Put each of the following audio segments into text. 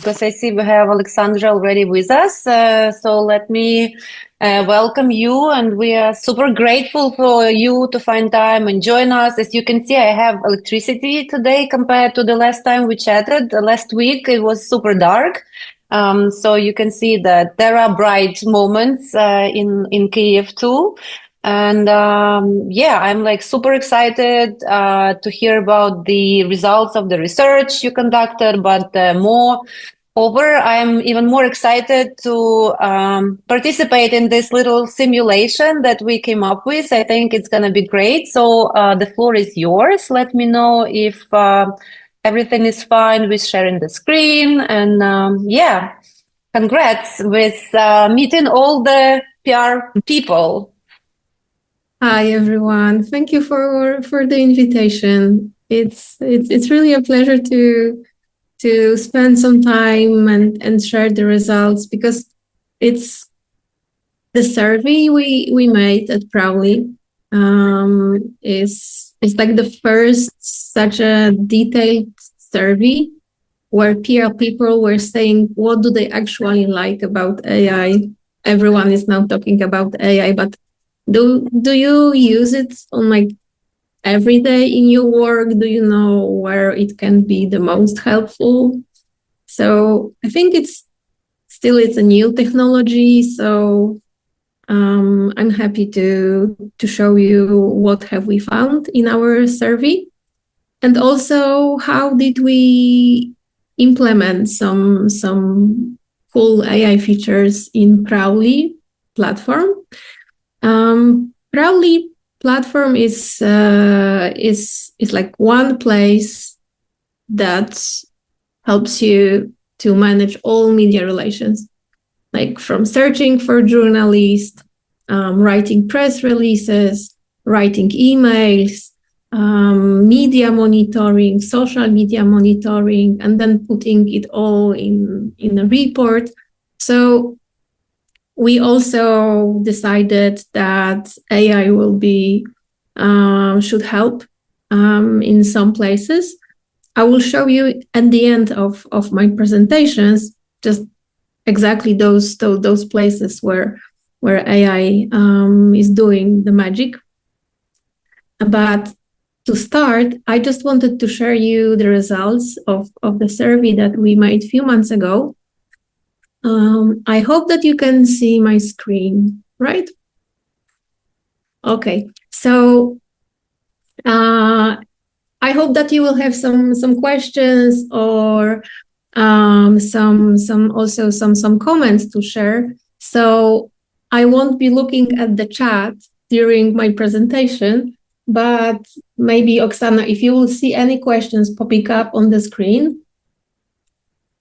because I see we have Aleksandra already with us. So let me welcome you, and we are super grateful for you to find time and join us. As you can see, I have electricity today compared to the last time we chatted. Last week it was super dark. So you can see that there are bright moments in Kyiv too. And yeah, I'm like super excited to hear about the results of the research you conducted, but moreover, I'm even more excited to participate in this little simulation that we came up with. I think it's going to be great. So the floor is yours. Let me know if everything is fine with sharing the screen. And yeah, congrats with meeting all the PR people. Hi everyone. Thank you for the invitation. It's really a pleasure to spend some time and share the results, because it's the survey we made at Prowly is like the first such a detailed survey where PR people were saying what do they actually like about AI. Everyone is now talking about AI, but do you use it on like every day in your work? Do you know where it can be the most helpful? So I think it's a new technology. So I'm happy to show you what have we found in our survey, and also how did we implement some cool AI features in Prowly platform. Prowly platform is like one place that helps you to manage all media relations, like from searching for journalists, writing press releases, writing emails, media monitoring, social media monitoring, and then putting it all in a report. So we also decided that AI will be should help in some places. I will show you at the end of my presentations just exactly those places where AI is doing the magic. But to start, I just wanted to share you the results of the survey that we made a few months ago. I hope that you can see my screen, right? Okay, so I hope that you will have some questions or some comments to share. So I won't be looking at the chat during my presentation, but maybe Oksana, if you will see any questions popping up on the screen,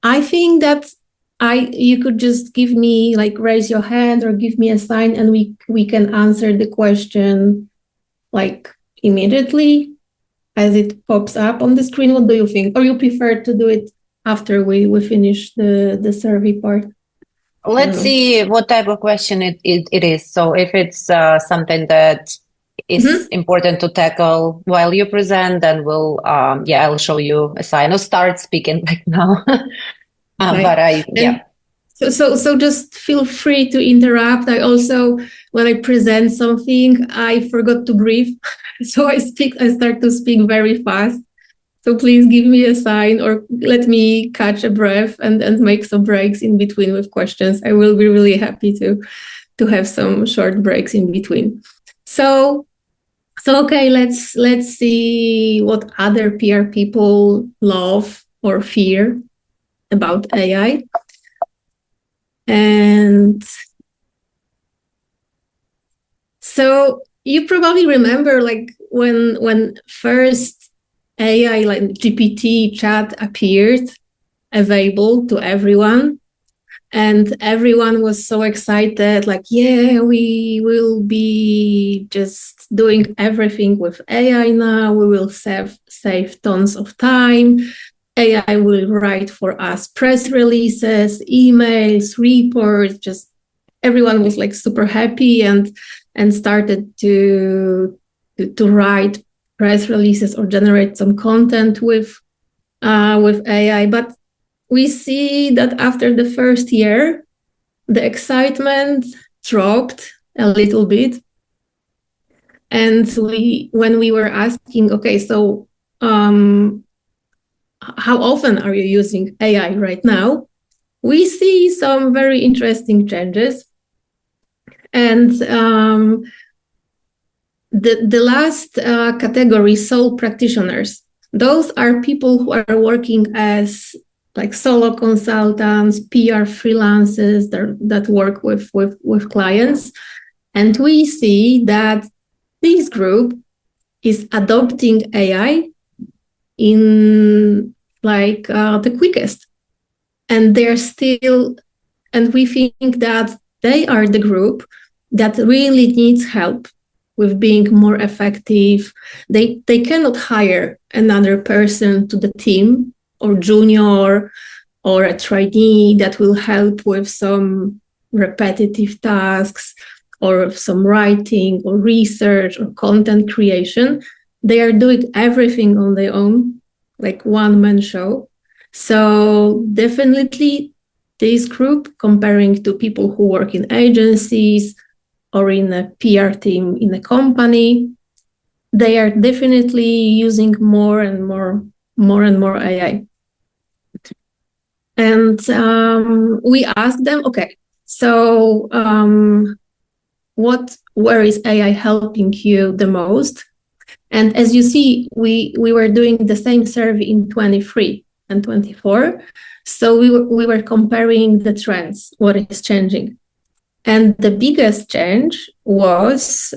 I think that you could just give me, like, raise your hand or give me a sign, and we can answer the question like immediately as it pops up on the screen. What do you think? Or you prefer to do it after we finish the survey part? Let's see what type of question it is. So if it's something that is important to tackle while you present, then we'll I'll show you a sign or start speaking right now. Okay. So just feel free to interrupt. I also, when I present something, I forgot to breathe. So I start to speak very fast. So please give me a sign or let me catch a breath and make some breaks in between with questions. I will be really happy to have some short breaks in between. So okay, let's see what other PR people love or fear about AI. And so you probably remember, like, when first AI, like GPT chat, appeared available to everyone, and everyone was so excited, like, yeah, we will be just doing everything with AI now. We will save tons of time. AI will write for us press releases, emails, reports. Just everyone was like super happy and started to write press releases or generate some content with AI. But we see that after the first year, the excitement dropped a little bit. And when we were asking, okay, so how often are you using AI right now? We see some very interesting changes. And the last category, sole practitioners, those are people who are working as like solo consultants, PR freelancers that work with clients. And we see that this group is adopting AI in like the quickest. And they're still, and we think that they are the group that really needs help with being more effective. They cannot hire another person to the team or junior or a trainee that will help with some repetitive tasks or some writing or research or content creation. They are doing everything on their own, like one-man show. So definitely this group, comparing to people who work in agencies or in a PR team in a company, they are definitely using more and more AI. And we asked them, okay, so where is AI helping you the most? And as you see, we were doing the same survey in 23 and 24. So we were comparing the trends, what is changing. And the biggest change was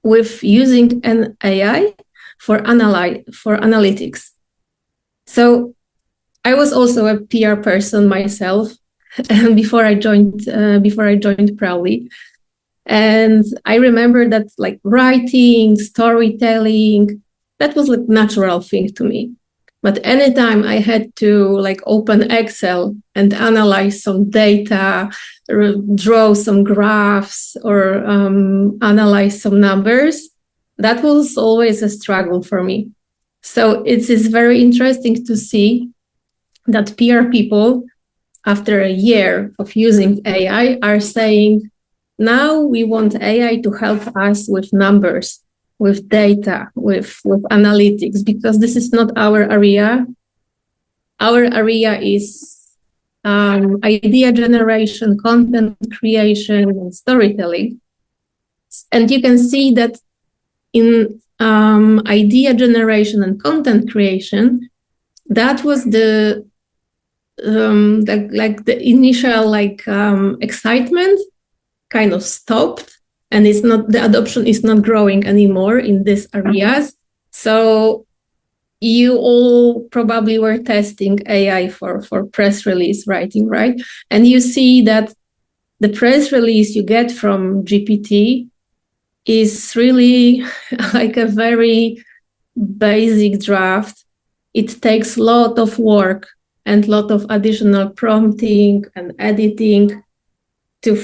with using an AI for analytics. So I was also a PR person myself before I joined Prowly. And I remember that like writing, storytelling, that was like natural thing to me. But anytime I had to like open Excel and analyze some data, or draw some graphs, or analyze some numbers, that was always a struggle for me. So it is very interesting to see that PR people, after a year of using AI, are saying, now we want AI to help us with numbers, with data, with analytics, because this is not our area. Our area is idea generation, content creation, and storytelling. And you can see that in idea generation and content creation, that was the initial excitement kind of stopped, and the adoption is not growing anymore in these areas. So you all probably were testing AI for press release writing, right? And you see that the press release you get from GPT is really like a very basic draft. It takes a lot of work and a lot of additional prompting and editing to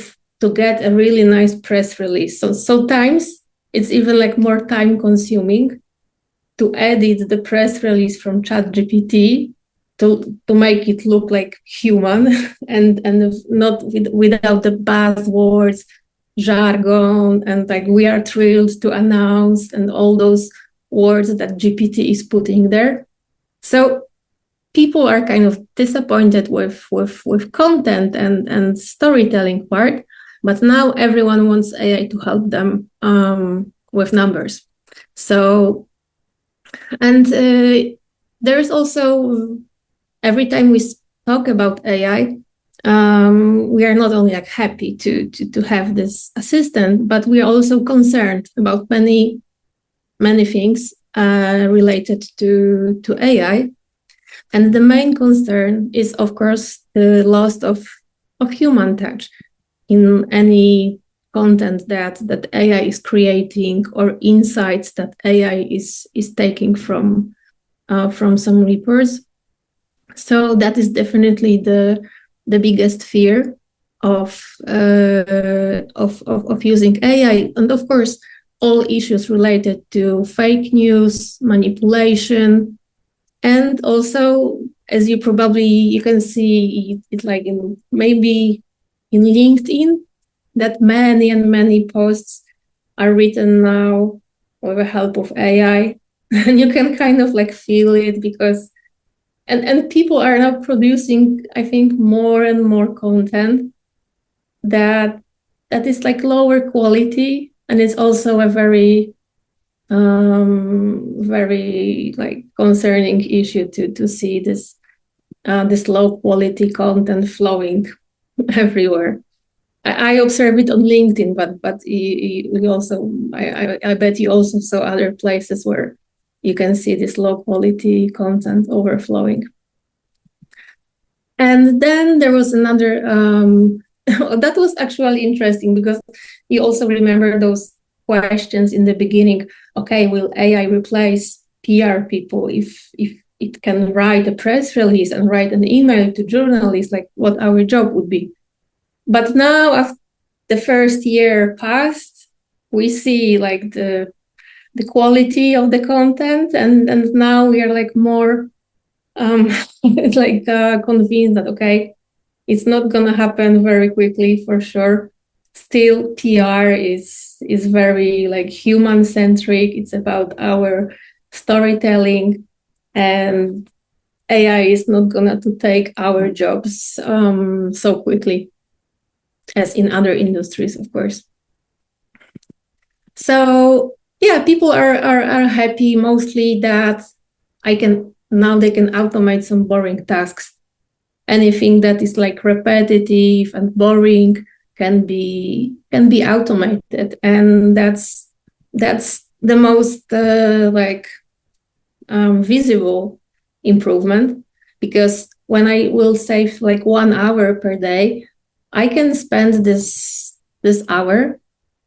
get a really nice press release. So sometimes it's even like more time consuming to edit the press release from ChatGPT to make it look like human and not without the buzzwords, jargon, and like we are thrilled to announce and all those words that GPT is putting there. So people are kind of disappointed with content and storytelling part. But now everyone wants AI to help them with numbers. So, and there's also, every time we talk about AI, we are not only like happy to have this assistant, but we are also concerned about many things related to AI. And the main concern is, of course, the loss of human touch in any content that AI is creating, or insights that AI is taking from some reports. So that is definitely the biggest fear of using AI, and of course all issues related to fake news, manipulation, and also as you can see it like maybe in LinkedIn, that many and many posts are written now with the help of AI. And you can kind of like feel it because and people are now producing, I think, more and more content that is like lower quality, and it's also a very very like concerning issue to see this this low quality content flowing everywhere. I observe it on LinkedIn, but you also I bet you also saw other places where you can see this low quality content overflowing. And then there was another that was actually interesting because you also remember those questions in the beginning. Okay, will AI replace PR people if it can write a press release and write an email to journalists, like what our job would be? But now, after the first year passed, we see like the quality of the content, and now we are like more like convinced that okay, it's not gonna happen very quickly for sure. Still, PR is very like human centric. It's about our storytelling, and AI is not gonna to take our jobs so quickly as in other industries, of course. So yeah, people are happy mostly that they can automate some boring tasks. Anything that is like repetitive and boring can be automated, and that's the most visible improvement, because when I will save like 1 hour per day, I can spend this hour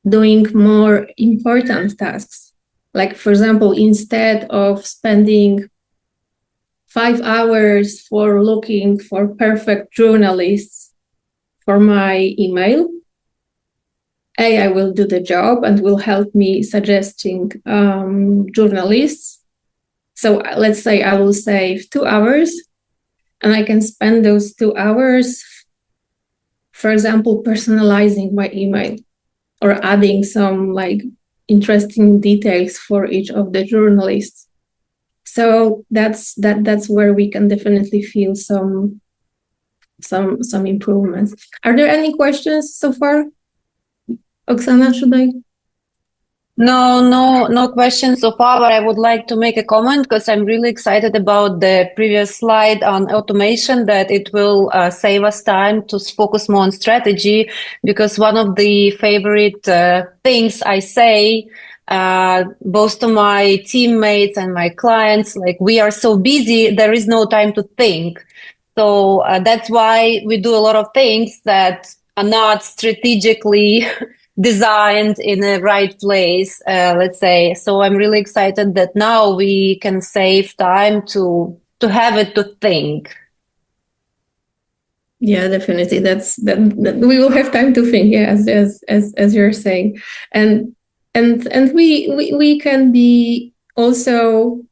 doing more important tasks. Like, for example, instead of spending 5 hours for looking for perfect journalists for my email, AI will do the job and will help me suggesting journalists. So let's say I will save 2 hours, and I can spend those 2 hours, for example, personalizing my email or adding some like interesting details for each of the journalists. So that's where we can definitely feel some improvements. Are there any questions so far? Oksana, should I? No questions so far, but I would like to make a comment because I'm really excited about the previous slide on automation, that it will save us time to focus more on strategy, because one of the favorite things I say both to my teammates and my clients, like, we are so busy, there is no time to think. So that's why we do a lot of things that are not strategically designed in the right place, let's say. So I'm really excited that now we can save time to have it to think. Yeah, definitely. That we will have time to think. Yeah, as you're saying, and we can be also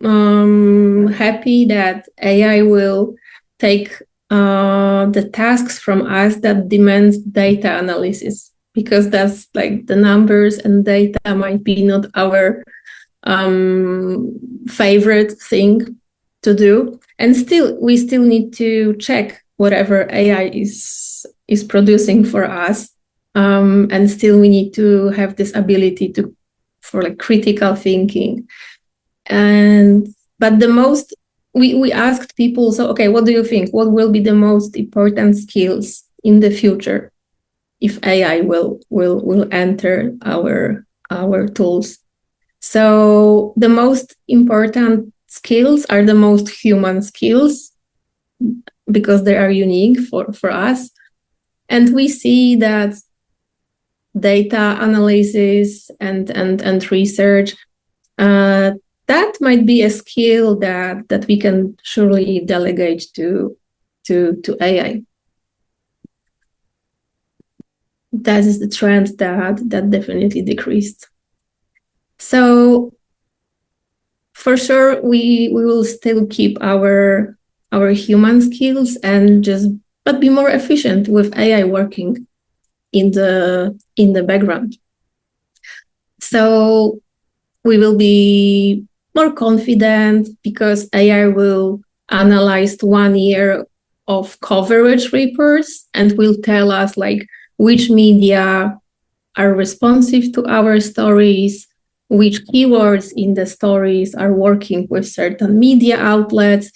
happy that AI will take the tasks from us that demand data analysis, because that's like the numbers and data might be not our favorite thing to do, and we still need to check whatever AI is producing for us, and still we need to have this ability for like critical thinking. But the most we asked people, so okay, what do you think? What will be the most important skills in the future if AI will enter our tools? So the most important skills are the most human skills, because they are unique for us. And we see that data analysis and research, that might be a skill that we can surely delegate to AI. That is the trend that definitely decreased. So for sure, we will still keep our human skills and but be more efficient with AI working in the background. So we will be more confident because AI will analyze 1 year of coverage reports and will tell us like which media are responsive to our stories, which keywords in the stories are working with certain media outlets.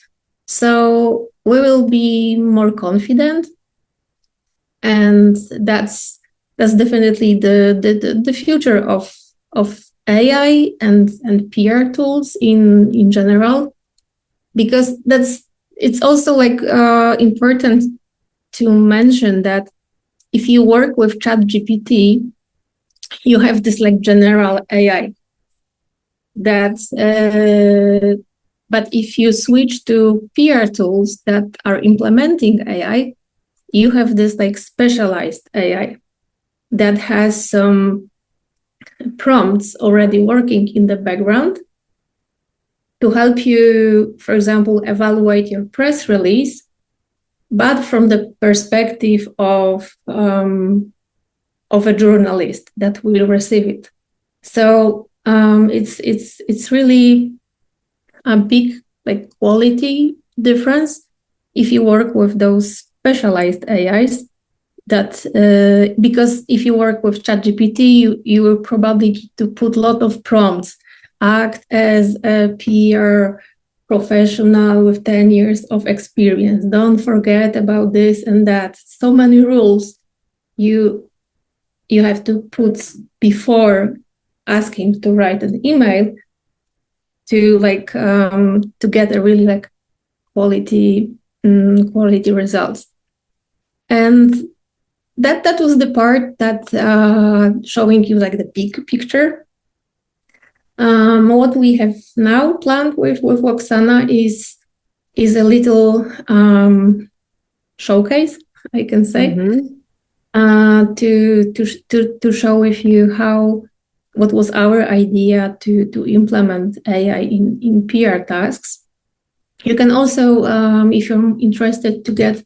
So we will be more confident, and that's definitely the future of AI and PR tools in general, because it's also like important to mention that if you work with ChatGPT, you have this like general AI but if you switch to PR tools that are implementing AI, you have this like specialized AI that has some prompts already working in the background to help you, for example, evaluate your press release, but from the perspective of a journalist that will receive it. So it's really a big like quality difference if you work with those specialized AIs. That because if you work with ChatGPT, you will probably need to put a lot of prompts, act as a PR professional with 10 years of experience, don't forget about this and that. So many rules you have to put before asking to write an email to like to get a really like quality results. And that was the part that showing you like the big picture. What we have now planned with Oksana is a little showcase, I can say, to show with you what was our idea to implement AI in PR tasks. You can also, if you're interested to get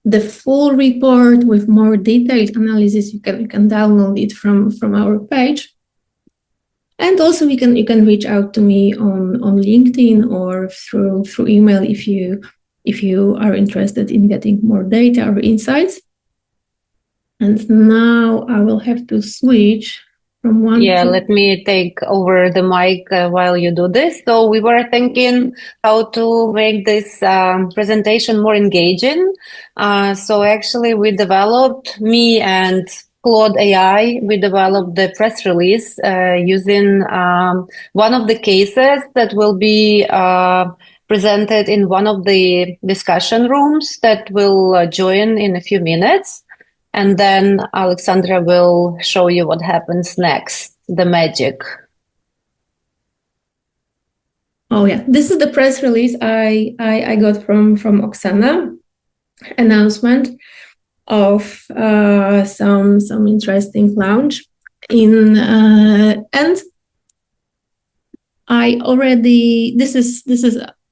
the full report with more detailed analysis, you can download it from our page. And also you can reach out to me on LinkedIn or through email if you are interested in getting more data or insights. And now I will have to switch from one. Yeah, let me take over the mic while you do this. So we were thinking how to make this presentation more engaging. So actually we developed, me and Claude AI, we developed the press release using one of the cases that will be presented in one of the discussion rooms that will join in a few minutes. And then Aleksandra will show you what happens next, the magic. Oh yeah, this is the press release I got from Oksana, announcement of some interesting launch in and I already this is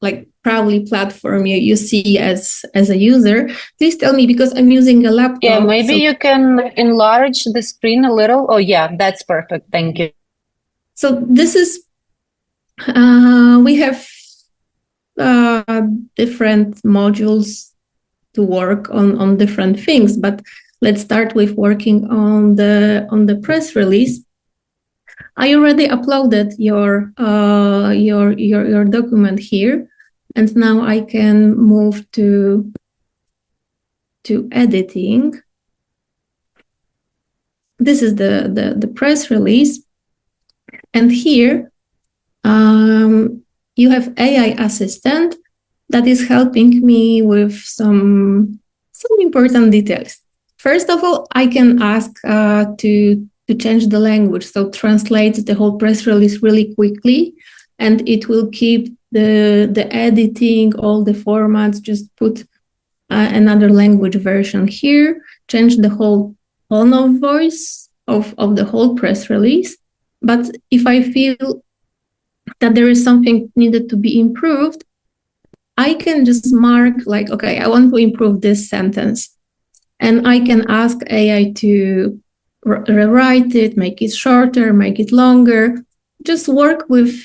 like Prowly platform you see as a user. Please tell me, because I'm using a laptop. Yeah, maybe you can enlarge the screen a little. Oh yeah, that's perfect. Thank you. So this is we have different modules to work on different things, but let's start with working on the press release. I already uploaded your document here, and now I can move to editing. This is the press release, and here you have AI assistant that is helping me with some important details. First of all, I can ask to change the language, so translate the whole press release really quickly, and it will keep the editing, all the formats, just put another language version here, change the whole tone of voice of the whole press release. But if I feel that there is something needed to be improved, I can just mark like, okay, I want to improve this sentence. And I can ask AI to rewrite it, make it shorter, make it longer. Just work with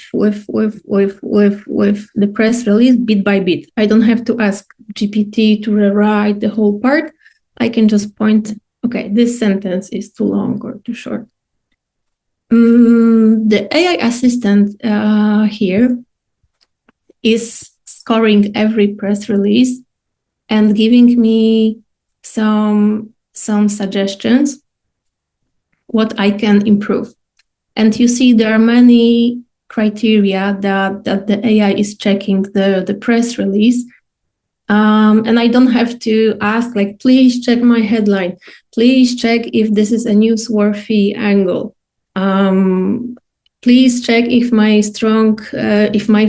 the press release bit by bit. I don't have to ask GPT to rewrite the whole part. I can just point, okay, this sentence is too long or too short. The AI assistant here is scoring every press release and giving me some suggestions what I can improve. And you see there are many criteria that the AI is checking the press release. And I don't have to ask, like, please check my headline. Please check if this is a newsworthy angle. Please check if my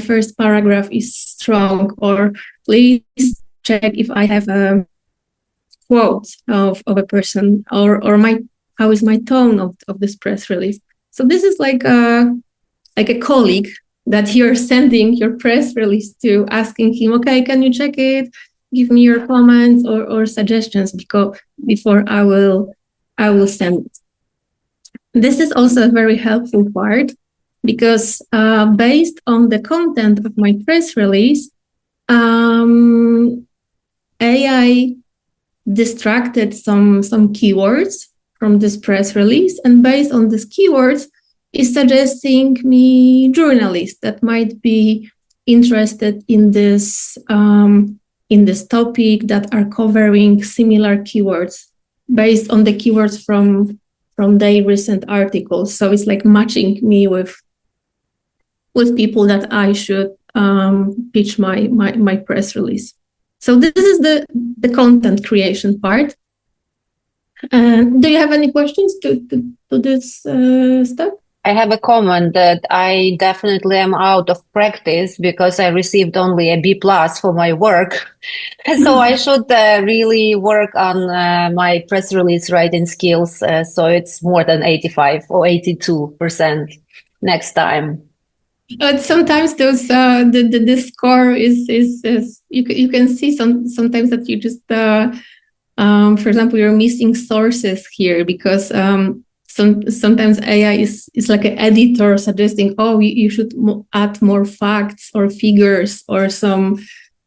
first paragraph is strong, or please check if I have a quote of a person, or how is my tone of this press release. So this is like a colleague that you're sending your press release to, asking him, okay, can you check it? Give me your comments or suggestions before I will send it. This is also a very helpful part, because based on the content of my press release, AI distracted some keywords from this press release, and based on these keywords is suggesting me journalists that might be interested in this topic, that are covering similar keywords based on the keywords from their recent articles. So it's like matching me with people that I should pitch my press release. So this is the content creation part. Do you have any questions to this stuff? I have a comment that I definitely am out of practice because I received only a B+ for my work. So I should really work on my press release writing skills. So it's more than 85 or 82% next time. Sometimes those the score is you can see sometimes that you just for example, you're missing sources here, because sometimes AI is like an editor suggesting, oh, you should add more facts or figures or some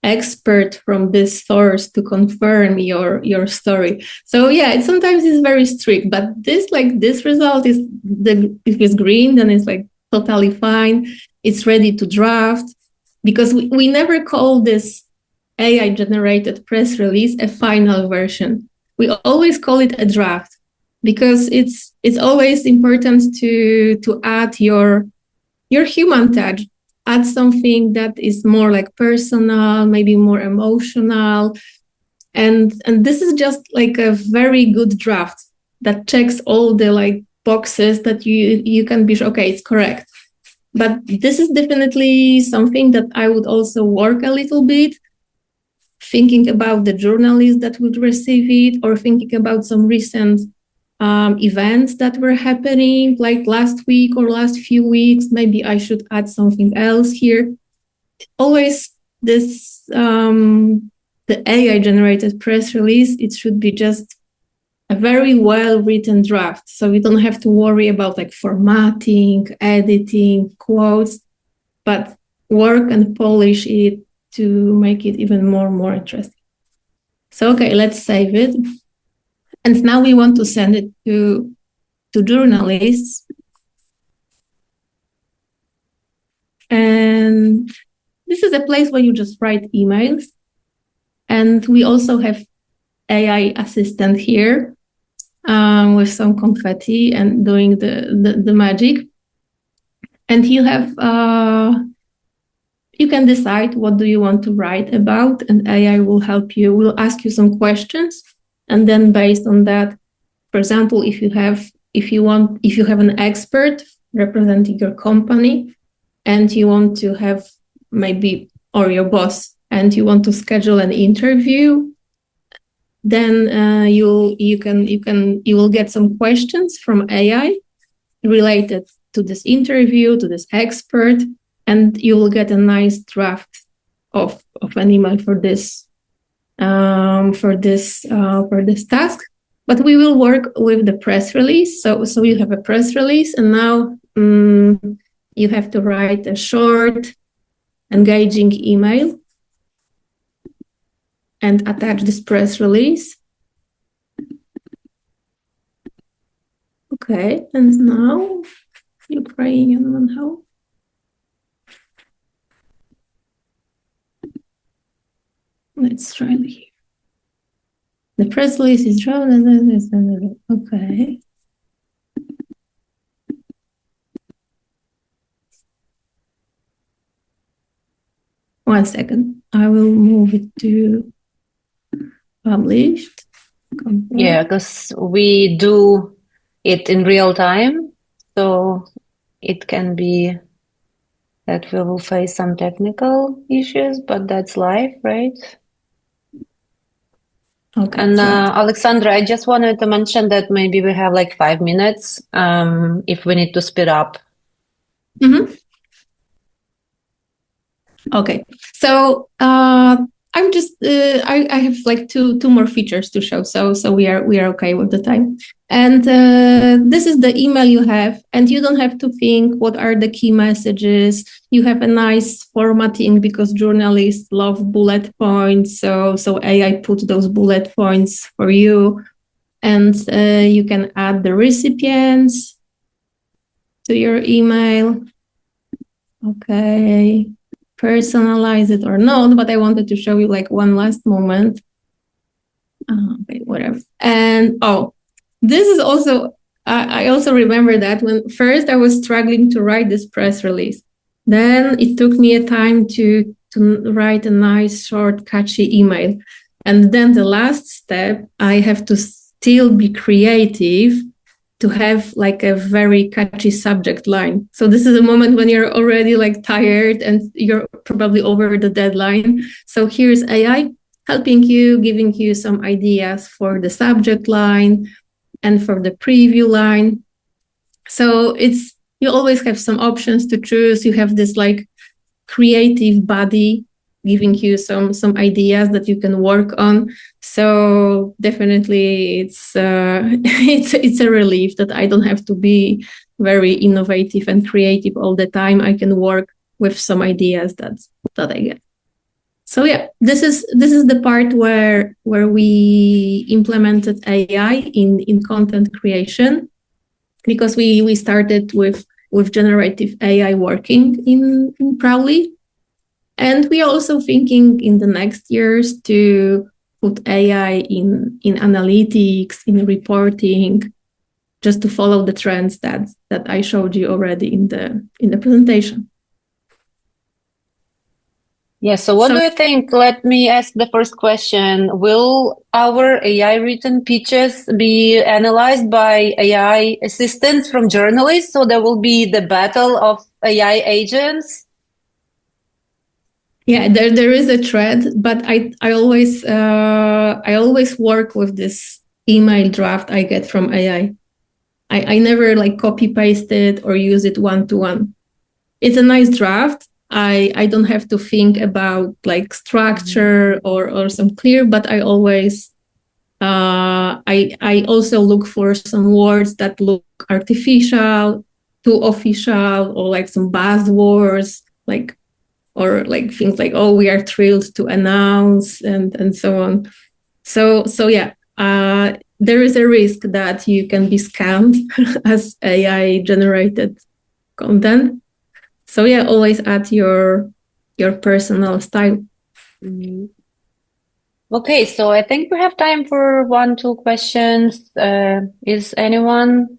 expert from this source to confirm your story. So yeah, sometimes it's very strict, but this result is if it's green, then it's like totally fine. It's ready to draft, because we never call this AI generated press release a final version. We always call it a draft, because it's always important to add your human touch, add something that is more like personal, maybe more emotional. And this is just like a very good draft that checks all the like boxes that you can be sure, okay, it's correct. But this is definitely something that I would also work a little bit, thinking about the journalists that would receive it, or thinking about some recent events that were happening like last week or last few weeks. Maybe I should add something else here. Always this, the AI generated press release, it should be just a very well written draft. So you don't have to worry about like formatting, editing, quotes, but work and polish it to make it even more interesting. So, okay, let's save it. And now we want to send it to journalists. And this is a place where you just write emails. And we also have AI assistant here with some confetti and doing the magic. And you have you can decide what do you want to write about, and AI will help you, will ask you some questions. And then based on that, for example, if you have an expert representing your company and you want to have maybe, or your boss, and you want to schedule an interview, then you will get some questions from AI related to this interview, to this expert, and you will get a nice draft of an email for this task. But we will work with the press release. So you have a press release, and now you have to write a short, engaging email and attach this press release. Okay, and now Ukrainian one, how? Let's try it here. The press release is drawn. Okay. One second. I will move it to published. Yeah, because we do it in real time, so it can be that we will face some technical issues, but that's life, right? Okay. And Aleksandra, I just wanted to mention that maybe we have like 5 minutes if we need to speed up. Mm-hmm. Okay, so I'm just I have like two more features to show, so we are okay with the time. And this is the email you have, and you don't have to think what are the key messages. You have a nice formatting because journalists love bullet points, so AI put those bullet points for you, and you can add the recipients to your email. Okay. Personalize it or not, but I wanted to show you like one last moment. Okay, whatever. And this is also, I also remember that when first I was struggling to write this press release. Then it took me a time to write a nice, short, catchy email. And then the last step, I have to still be creative to have like a very catchy subject line. So this is a moment when you're already like tired and you're probably over the deadline. So here's AI helping you, giving you some ideas for the subject line and for the preview line. So you always have some options to choose. You have this like creative body giving you some ideas that you can work on. So definitely it's a relief that I don't have to be very innovative and creative all the time. I can work with some ideas that I get. So yeah, this is the part where we implemented AI in content creation, because we started with generative AI working in Prowly. And we are also thinking in the next years to put AI in analytics, in reporting, just to follow the trends that I showed you already in the presentation. Yeah, so what do you think? Let me ask the first question. Will our AI written pitches be analyzed by AI assistants from journalists? So there will be the battle of AI agents? Yeah, there is a thread, but I always work with this email draft I get from AI. I never like copy paste it or use it one-to-one. It's a nice draft. I don't have to think about like structure or some clear, but I always I also look for some words that look artificial, too official, or like some buzzwords like, or like things like, oh, we are thrilled to announce and so on. So yeah, there is a risk that you can be scammed as AI generated content. So yeah, always add your personal style. Mm-hmm. Okay, so I think we have time for 1-2 questions. Is anyone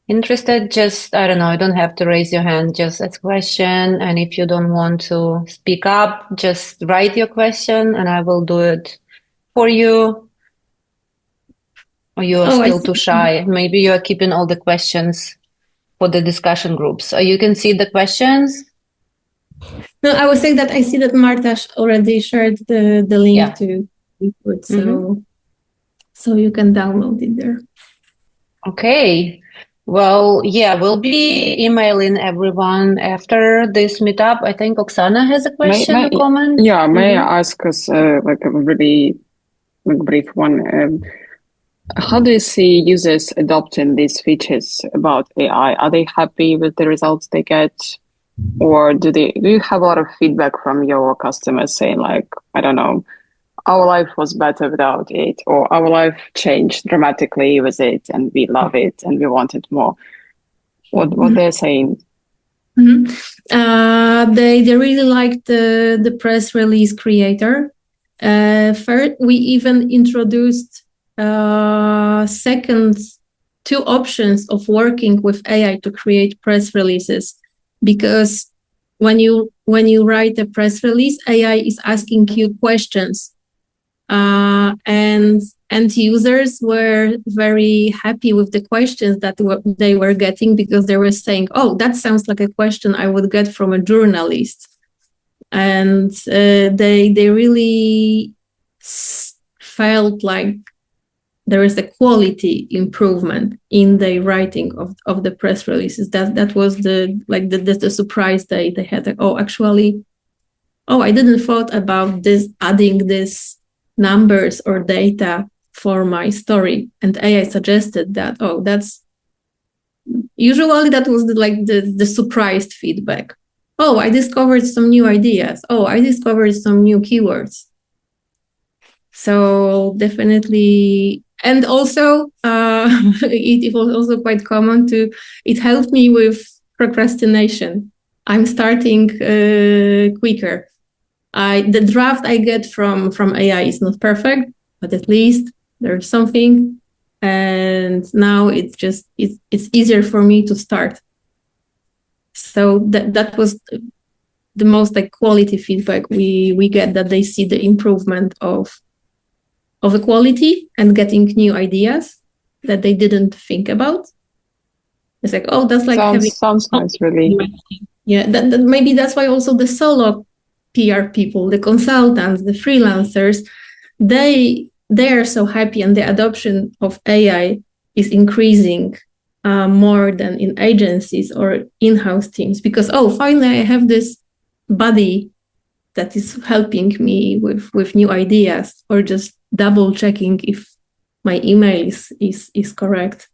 interested? Just, I don't know, you don't have to raise your hand, just ask a question. And if you don't want to speak up, just write your question and I will do it for you. Or you are still too shy. Maybe you are keeping all the questions for the discussion groups. So you can see the questions. No, I was saying that I see that Marta already shared the link to input, so you can download it there. Okay. Well, yeah, we'll be emailing everyone after this meetup. I think Oksana has a question or comment. May I ask us like a really brief one? How do you see users adopting these features about AI? Are they happy with the results they get? Or do you have a lot of feedback from your customers saying like, I don't know, our life was better without it, or our life changed dramatically with it, and we love it and we want it more? What they're saying? They really like the press release creator. First, we even introduced second two options of working with AI to create press releases, because when you write a press release, AI is asking you questions, and end users were very happy with the questions that they were getting, because they were saying, "Oh, that sounds like a question I would get from a journalist," and they really felt like there is a quality improvement in the writing of the press releases. That was the surprise they had. Like, oh, actually, I didn't thought about this, adding this numbers or data for my story, and AI suggested that. Oh, that's usually that was the surprised feedback. Oh, I discovered some new ideas. Oh, I discovered some new keywords. So definitely, and also it was also quite common to. It helped me with procrastination. I'm starting quicker. The draft I get from AI is not perfect, but at least there's something, and now it's easier for me to start. So that was the most quality feedback we get, that they see the improvement of the quality and getting new ideas that they didn't think about. It's like, oh, that's like sounds nice, really. Yeah, that maybe that's why also the solo PR people, the consultants, the freelancers, they are so happy, and the adoption of AI is increasing more than in agencies or in-house teams, because finally I have this buddy that is helping me with new ideas, or just double checking if my email is correct.